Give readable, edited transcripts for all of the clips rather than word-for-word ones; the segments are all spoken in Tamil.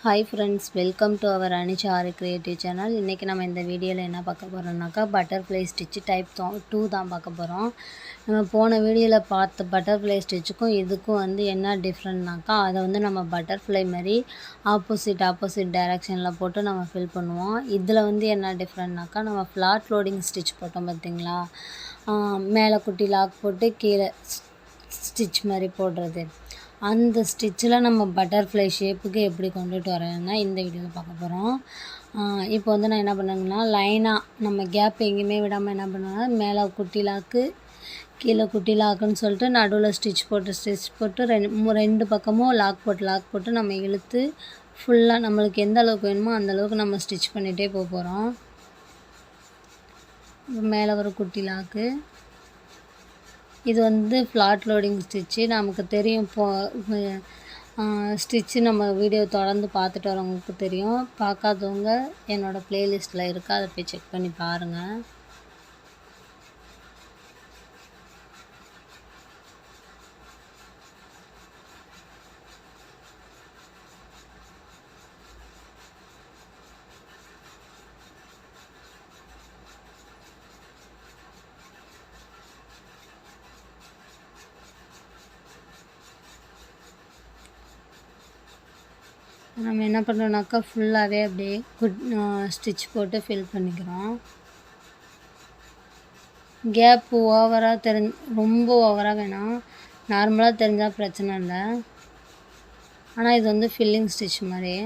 Hi friends, welcome to our Anicha Ari Creative Channel. இன்றைக்கி நம்ம இந்த வீடியோவில் என்ன பார்க்க போகிறோம்னாக்கா பட்டர்ஃப்ளை ஸ்டிச்சு டைப் 2 தான் பார்க்க போகிறோம். நம்ம போன வீடியோவில் பார்த்த பட்டர்ஃப்ளை ஸ்டிச்சுக்கும் இதுக்கும் என்ன டிஃப்ரெண்ட்னாக்கா அதை நம்ம பட்டர்ஃப்ளை மாதிரி ஆப்போசிட் டைரக்ஷனில் போட்டு நம்ம ஃபில் பண்ணுவோம். இதில் என்ன டிஃப்ரெண்ட்னாக்கா நம்ம ஃப்ளாட் லோடிங் ஸ்டிச் போட்டோம் பார்த்திங்களா, மேலே குட்டி லாக் போட்டு கீழே ஸ்டிச் மாதிரி போடுறது. அந்த ஸ்டிச்சில் நம்ம பட்டர்ஃப்ளை ஷேப்புக்கு எப்படி கொண்டுட்டு வரேன்னா இந்த வீடியோவில் பார்க்க போகிறோம். இப்போ நான் என்ன பண்ணுங்கன்னா, லைனாக நம்ம கேப் எங்கேயுமே விடாமல் என்ன பண்ணுவேன்னா, மேலே குட்டி லாக்கு கீழே குட்டி லாக்குன்னு சொல்லிட்டு நடுவில் ஸ்டிச் போட்டு ரெண்டு பக்கமும் லாக் போட்டு நம்ம இழுத்து ஃபுல்லாக நம்மளுக்கு எந்த அளவுக்கு வேணுமோ அந்தளவுக்கு நம்ம ஸ்டிச் பண்ணிகிட்டே போக போகிறோம். மேலே ஒரு குட்டி லாக்கு, இது ஃப்ளாட் லோடிங் ஸ்டிச்சு. நமக்கு தெரியும், ஸ்டிச்சு நம்ம வீடியோ தொடர்ந்து பார்த்துட்டு வரவங்களுக்கு தெரியும். பார்க்காதவங்க என்னோடய ப்ளேலிஸ்ட்டில் இருக்குது, அதை போய் செக் பண்ணி பாருங்கள். நம்ம என்ன பண்ணுறோம்னாக்கா ஃபுல்லாகவே அப்படியே ஸ்டிச் போட்டு ஃபில் பண்ணிக்கிறோம். கேப் ஓவராக ரொம்ப ஓவராக வேணாம், நார்மலாக தெரிஞ்சால் பிரச்சனை இல்லை. ஆனால் இது ஃபில்லிங் ஸ்டிச் மாதிரி.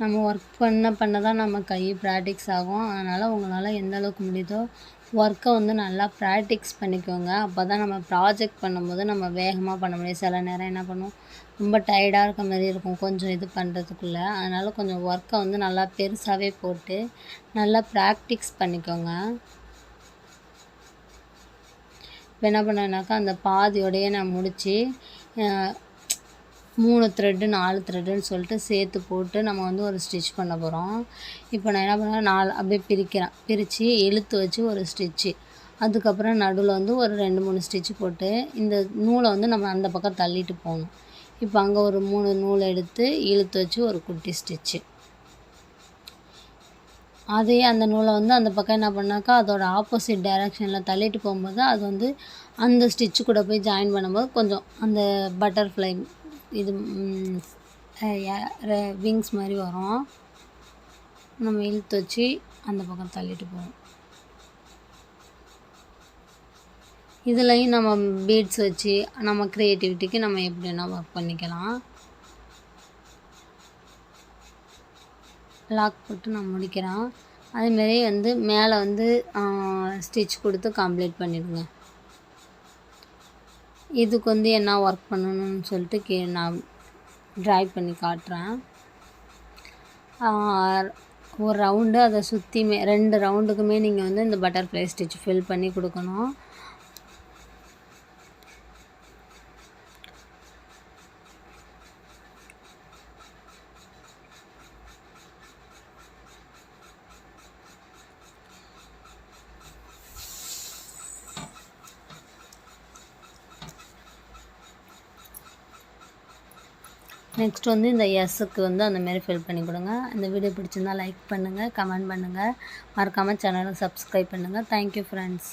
நம்ம ஒர்க் பண்ண தான் நம்ம கை ப்ராக்டிக்ஸ் ஆகும். அதனால் உங்களால் எந்த அளவுக்கு முடியுதோ ஒர்க்கை நல்லா ப்ராக்டிக்ஸ் பண்ணிக்கோங்க. அப்போ தான் நம்ம ப்ராஜெக்ட் பண்ணும்போது நம்ம வேகமாக பண்ண முடியும். சில நேரம் என்ன பண்ணுவோம், ரொம்ப டயர்டாக இருக்க மாதிரி இருக்கும் கொஞ்சம் இது பண்ணுறதுக்குள்ளே. அதனால் கொஞ்சம் ஒர்க்கை நல்லா பெருசாகவே போட்டு நல்லா ப்ராக்டிக்ஸ் பண்ணிக்கோங்க. இப்போ என்ன பண்ணேன்னாக்கா, அந்த பாதியோடையே நான் முடித்து 3 த்ரெட்டு 4 த்ரெட்டுன்னு சொல்லிட்டு சேர்த்து போட்டு நம்ம ஒரு ஸ்டிச் பண்ண போகிறோம். இப்போ நான் என்ன பண்ணுறேன், 4 அப்படியே பிரித்து இழுத்து வச்சு ஒரு ஸ்டிச்சு, அதுக்கப்புறம் நடுவில் ஒரு 2-3 ஸ்டிச்சு போட்டு இந்த நூலை நம்ம அந்த பக்கம் தள்ளிட்டு போகணும். இப்போ அங்கே ஒரு 3 நூல் எடுத்து இழுத்து வச்சு ஒரு குட்டி ஸ்டிச்சு, அதே அந்த நூலை அந்த பக்கம் என்ன பண்ணாக்கா அதோட ஆப்போசிட் டைரக்ஷனில் தள்ளிட்டு போகும்போது அது அந்த ஸ்டிச்சு கூட போய் ஜாயின் பண்ணும்போது கொஞ்சம் அந்த பட்டர்ஃப்ளை இது விங்ஸ் மாதிரி வரும். நம்ம இழுத்து வச்சு அந்த பக்கம் தள்ளிட்டு போவோம். இதுலேயும் நம்ம பீட்ஸ் வச்சு நம்ம க்ரியேட்டிவிட்டிக்கு நம்ம எப்படி வேணால் ஒர்க் பண்ணிக்கலாம். லாக் போட்டு நான் முடிக்கிறேன். அதேமாரி மேலே ஸ்டிச் கொடுத்து கம்ப்ளீட் பண்ணிடுங்க. இதுக்கு என்ன ஒர்க் பண்ணணும்னு சொல்லிட்டு நான் ட்ரை பண்ணி காட்டுறேன். ஒரு ரவுண்டு அதை சுற்றியுமே 2 ரவுண்டுக்குமே நீங்கள் இந்த பட்டர்ஃப்ளை ஸ்டிச் ஃபில் பண்ணி கொடுக்கணும். நெக்ஸ்ட் இந்த எஸ்ஸுக்கு அந்தமாரி ஃபில் பண்ணி கொடுங்க. இந்த வீடியோ பிடிச்சிருந்தால் லைக் பண்ணுங்கள், கமெண்ட் பண்ணுங்கள், மறக்காமல் சேனலை சப்ஸ்கிரைப் பண்ணுங்கள். Thank you friends.